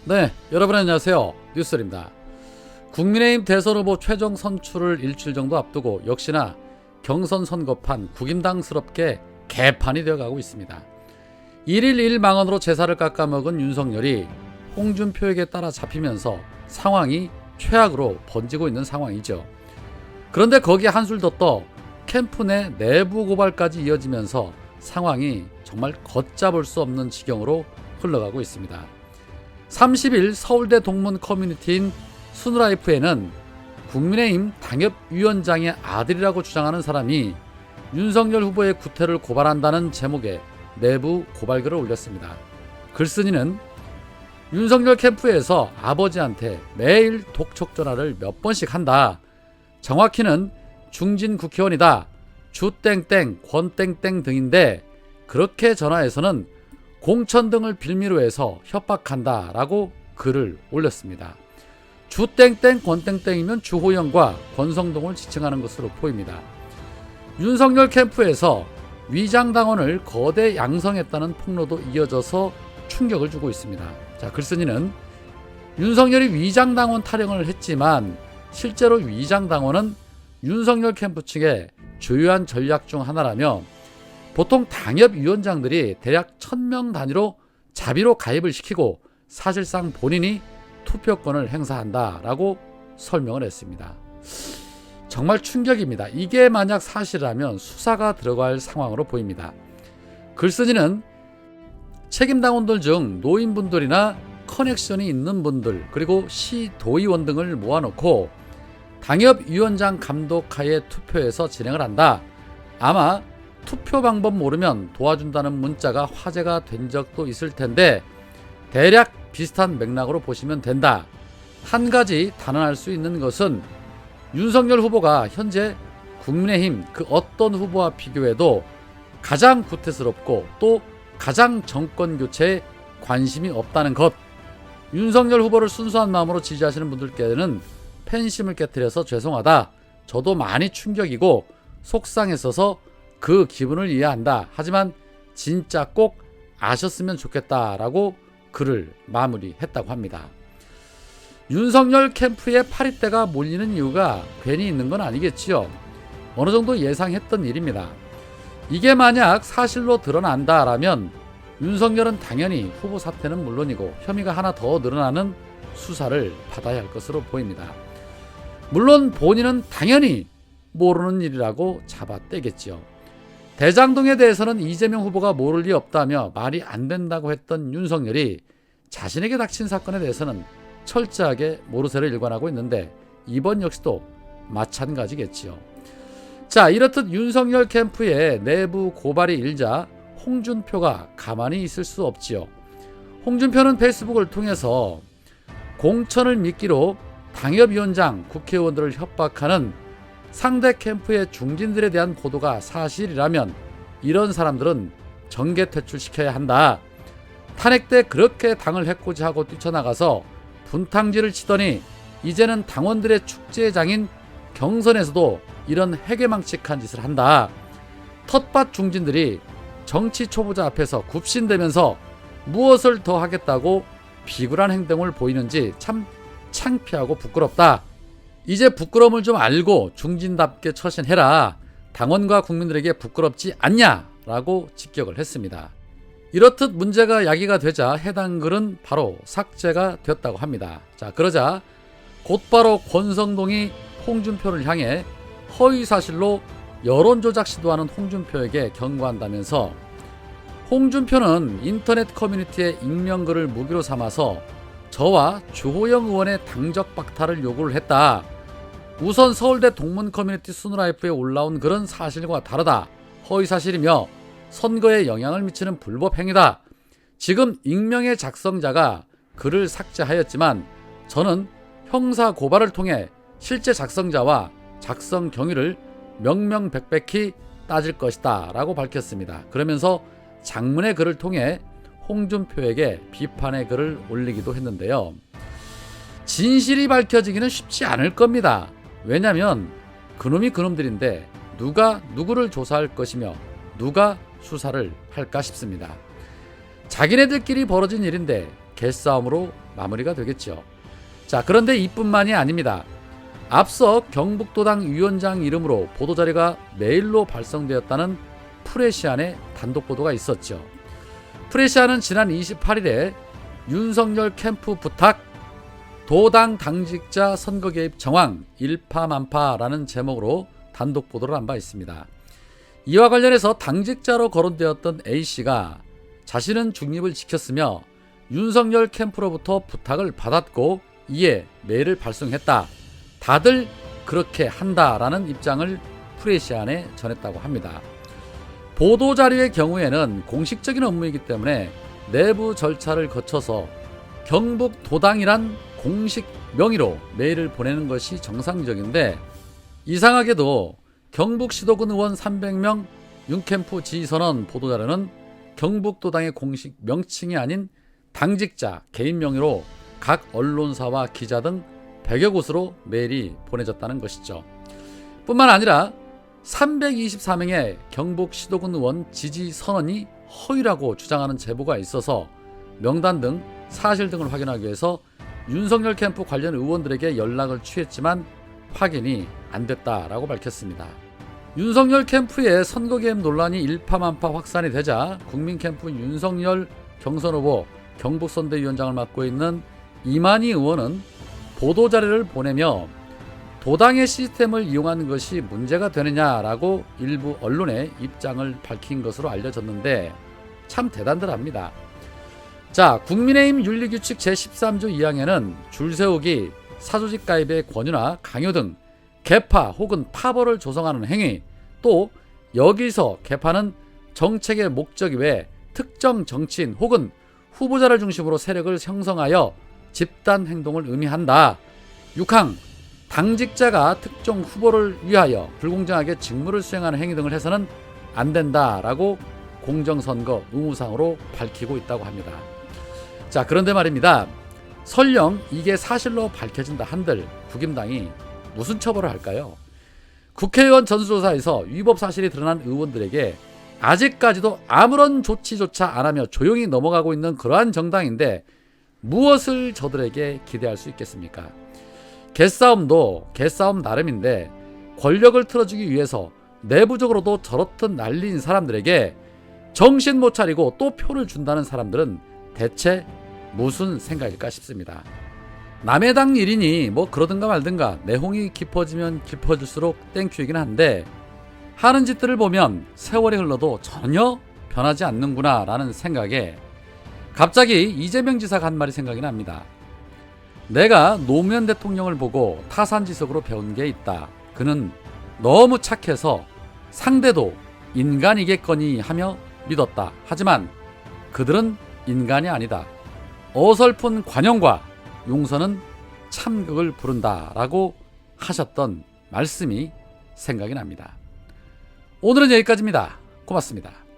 네, 여러분 안녕하세요. 뉴스입니다. 국민의힘 대선 후보 최종 선출을 일주일 정도 앞두고 역시나 경선 선거판 국임당스럽게 개판이 되어가고 있습니다. 1일 1망언으로 제사를 깎아먹은 윤석열이 홍준표에게 따라 잡히면서 상황이 최악으로 번지고 있는 상황이죠. 그런데 거기에 한술 더 떠 캠프 내 내부 고발까지 이어지면서 상황이 정말 걷잡을 수 없는 지경으로 흘러가고 있습니다. 30일 서울대 동문 커뮤니티인 스누라이프에는 국민의힘 당협위원장의 아들이라고 주장하는 사람이 윤석열 후보의 구태를 고발한다는 제목의 내부 고발글을 올렸습니다. 글쓴이는 윤석열 캠프에서 아버지한테 매일 독촉 전화를 몇 번씩 한다. 정확히는 중진 국회의원이다. 주땡땡, 권땡땡 등인데 그렇게 전화해서는 공천 등을 빌미로 해서 협박한다 라고 글을 올렸습니다. 주땡땡 권땡땡이면 주호영과 권성동을 지칭하는 것으로 보입니다. 윤석열 캠프에서 위장당원을 거대 양성했다는 폭로도 이어져서 충격을 주고 있습니다. 자, 글쓴이는 윤석열이 위장당원 타령을 했지만 실제로 위장당원은 윤석열 캠프 측의 주요한 전략 중 하나라며 보통 당협위원장들이 대략 1000명 단위로 자비로 가입을 시키고 사실상 본인이 투표권을 행사한다라고 설명을 했습니다. 정말 충격입니다. 이게 만약 사실이라면 수사가 들어갈 상황으로 보입니다. 글쓴이는 책임당원들 중 노인분들이나 커넥션이 있는 분들 그리고 시도의원 등을 모아놓고 당협위원장 감독하에 투표해서 진행을 한다. 아마 투표 방법 모르면 도와준다는 문자가 화제가 된 적도 있을 텐데 대략 비슷한 맥락으로 보시면 된다. 한 가지 단언할 수 있는 것은 윤석열 후보가 현재 국민의힘 그 어떤 후보와 비교해도 가장 구태스럽고 또 가장 정권 교체에 관심이 없다는 것. 윤석열 후보를 순수한 마음으로 지지하시는 분들께는 팬심을 깨뜨려서 죄송하다. 저도 많이 충격이고 속상했어서 그 기분을 이해한다. 하지만 진짜 꼭 아셨으면 좋겠다라고 글을 마무리했다고 합니다. 윤석열 캠프에 파리떼가 몰리는 이유가 괜히 있는 건 아니겠지요. 어느 정도 예상했던 일입니다. 이게 만약 사실로 드러난다라면 윤석열은 당연히 후보 사퇴는 물론이고 혐의가 하나 더 늘어나는 수사를 받아야 할 것으로 보입니다. 물론 본인은 당연히 모르는 일이라고 잡아떼겠지요. 대장동에 대해서는 이재명 후보가 모를 리 없다며 말이 안 된다고 했던 윤석열이 자신에게 닥친 사건에 대해서는 철저하게 모르쇠를 일관하고 있는데 이번 역시도 마찬가지겠지요. 자, 이렇듯 윤석열 캠프의 내부 고발이 일자 홍준표가 가만히 있을 수 없지요. 홍준표는 페이스북을 통해서 공천을 미끼로 당협위원장, 국회의원들을 협박하는 상대 캠프의 중진들에 대한 보도가 사실이라면 이런 사람들은 정계 퇴출시켜야 한다. 탄핵 때 그렇게 당을 해코지하고 뛰쳐나가서 분탕질을 치더니 이제는 당원들의 축제장인 경선에서도 이런 해괴망측한 짓을 한다. 텃밭 중진들이 정치 초보자 앞에서 굽신대면서 무엇을 더 하겠다고 비굴한 행동을 보이는지 참 창피하고 부끄럽다. 이제 부끄러움을 좀 알고 중진답게 처신해라. 당원과 국민들에게 부끄럽지 않냐라고 직격을 했습니다. 이렇듯 문제가 야기가 되자 해당 글은 바로 삭제가 됐다고 합니다. 자, 그러자 곧바로 권성동이 홍준표를 향해 허위사실로 여론조작 시도하는 홍준표에게 경고한다면서 홍준표는 인터넷 커뮤니티의 익명글을 무기로 삼아서 저와 주호영 의원의 당적 박탈을 요구를 했다. 우선 서울대 동문 커뮤니티 스누라이프에 올라온 글은 사실과 다르다. 허위사실이며 선거에 영향을 미치는 불법 행위다. 지금 익명의 작성자가 글을 삭제하였지만 저는 형사 고발을 통해 실제 작성자와 작성 경위를 명명백백히 따질 것이다 라고 밝혔습니다. 그러면서 장문의 글을 통해 홍준표에게 비판의 글을 올리기도 했는데요. 진실이 밝혀지기는 쉽지 않을 겁니다. 왜냐하면 그놈이 그놈들인데 누가 누구를 조사할 것이며 누가 수사를 할까 싶습니다. 자기네들끼리 벌어진 일인데 개싸움으로 마무리가 되겠죠. 자, 그런데 이뿐만이 아닙니다. 앞서 경북도당 위원장 이름으로 보도자료가 메일로 발송되었다는 프레시안의 단독 보도가 있었죠. 프레시안은 지난 28일에 윤석열 캠프 부탁 도당 당직자 선거 개입 정황 일파만파라는 제목으로 단독 보도를 한 바 있습니다. 이와 관련해서 당직자로 거론되었던 A씨가 자신은 중립을 지켰으며 윤석열 캠프로부터 부탁을 받았고 이에 메일을 발송했다. 다들 그렇게 한다라는 입장을 프레시안에 전했다고 합니다. 보도자료의 경우에는 공식적인 업무이기 때문에 내부 절차를 거쳐서 경북도당이란 공식 명의로 메일을 보내는 것이 정상적인데 이상하게도 경북시도군 의원 300명 윤캠프 지휘선언 보도자료는 경북도당의 공식 명칭이 아닌 당직자 개인 명의로 각 언론사와 기자 등 100여 곳으로 메일이 보내졌다는 것이죠. 뿐만 아니라 324명의 경북시도군 의원 지지 선언이 허위라고 주장하는 제보가 있어서 명단 등 사실 등을 확인하기 위해서 윤석열 캠프 관련 의원들에게 연락을 취했지만 확인이 안 됐다라고 밝혔습니다. 윤석열 캠프의 선거 개입 논란이 일파만파 확산이 되자 국민캠프 윤석열 경선 후보 경북선대위원장을 맡고 있는 이만희 의원은 보도자료를 보내며 도당의 시스템을 이용하는 것이 문제가 되느냐라고 일부 언론에 입장을 밝힌 것으로 알려졌는데 참 대단들합니다. 자, 국민의힘 윤리규칙 제13조 2항에는 줄세우기, 사조직 가입의 권유나 강요 등 개파 혹은 파벌을 조성하는 행위, 또 여기서 개파는 정책의 목적 외에 특정 정치인 혹은 후보자를 중심으로 세력을 형성하여 집단 행동을 의미한다. 6항 당직자가 특정 후보를 위하여 불공정하게 직무를 수행하는 행위 등을 해서는 안 된다라고 공정선거 의무상으로 밝히고 있다고 합니다. 자, 그런데 말입니다. 설령 이게 사실로 밝혀진다 한들 국힘당이 무슨 처벌을 할까요? 국회의원 전수조사에서 위법 사실이 드러난 의원들에게 아직까지도 아무런 조치조차 안 하며 조용히 넘어가고 있는 그러한 정당인데 무엇을 저들에게 기대할 수 있겠습니까? 개싸움도 개싸움 나름인데 권력을 틀어주기 위해서 내부적으로도 저렇듯 난리인 사람들에게 정신 못 차리고 또 표를 준다는 사람들은 대체 무슨 생각일까 싶습니다. 남의 당 일이니 뭐 그러든가 말든가 내홍이 깊어지면 깊어질수록 땡큐이긴 한데 하는 짓들을 보면 세월이 흘러도 전혀 변하지 않는구나 라는 생각에 갑자기 이재명 지사가 한 말이 생각이 납니다. 내가 노무현 대통령을 보고 타산지석으로 배운 게 있다. 그는 너무 착해서 상대도 인간이겠거니 하며 믿었다. 하지만 그들은 인간이 아니다. 어설픈 관용과 용서는 참극을 부른다 라고 하셨던 말씀이 생각이 납니다. 오늘은 여기까지입니다. 고맙습니다.